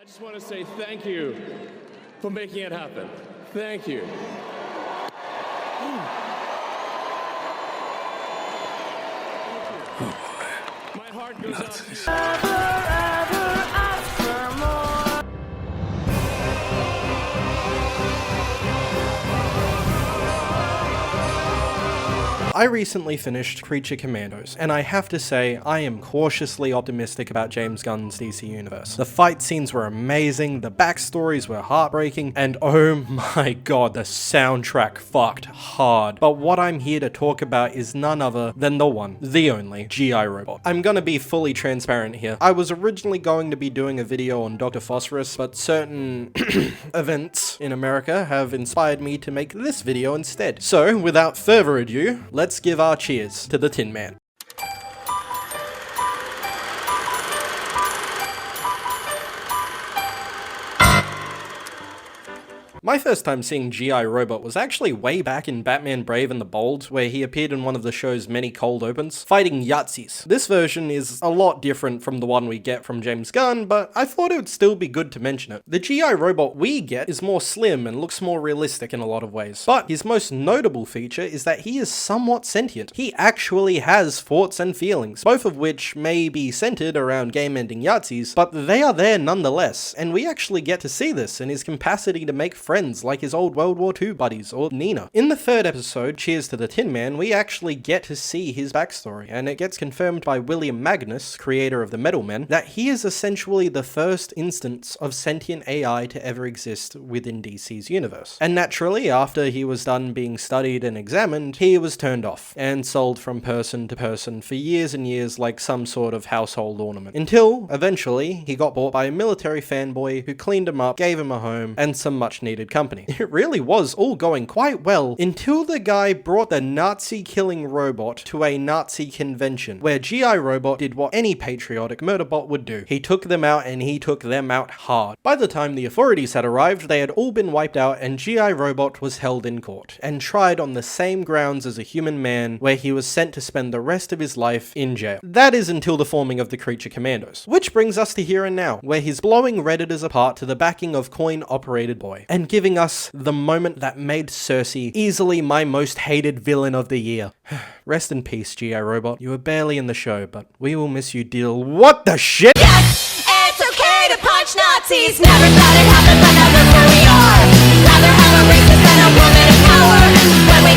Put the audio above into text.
just want to say thank you for making it happen. Thank you. My heart goes out to you. I recently finished Creature Commandos, and I have to say, I am cautiously optimistic about James Gunn's DC universe. The fight scenes were amazing, the backstories were heartbreaking, and oh my god, the soundtrack fucked hard. But what I'm here to talk about is none other than the one, the only, G.I. Robot. I'm gonna be fully transparent here. I was originally going to be doing a video on Dr. Phosphorus, but certain events in America have inspired me to make this video instead. So, without further ado, let's give our cheers to the Tin Man. My first time seeing G.I. Robot was actually way back in Batman Brave and the Bold, where he appeared in one of the show's many cold opens, fighting Yahtzees. This version is a lot different from the one we get from James Gunn, but I thought it would still be good to mention it. The G.I. Robot we get is more slim and looks more realistic in a lot of ways, but his most notable feature is that he is somewhat sentient. He actually has thoughts and feelings, both of which may be centered around game-ending Yahtzees, but they are there nonetheless, and we actually get to see this in his capacity to make friends like his old World War II buddies or Nina. In the third episode, Cheers to the Tin Man, we actually get to see his backstory, and it gets confirmed by William Magnus, creator of the Metal Men, that he is essentially the first instance of sentient AI to ever exist within DC's universe. And naturally, after he was done being studied and examined, he was turned off and sold from person to person for years and years like some sort of household ornament. Until, eventually, he got bought by a military fanboy who cleaned him up, gave him a home, and some much needed company. It really was all going quite well until the guy brought the Nazi-killing robot to a Nazi convention, where G.I. Robot did what any patriotic murderbot would do. He took them out, and he took them out hard. By the time the authorities had arrived, they had all been wiped out, and G.I. Robot was held in court, and tried on the same grounds as a human man, where he was sent to spend the rest of his life in jail. That is until the forming of the Creature Commandos. Which brings us to here and now, where he's blowing Redditors apart to the backing of coin-operated boy, and giving us the moment that made Cersei easily my most hated villain of the year. Rest in peace, G.I. Robot. You were barely in the show, but we will miss you, deal. What the shit? Yes, it's okay to punch Nazis. Never thought it happened, but now look where we are. Rather have a racist than a woman in power. When we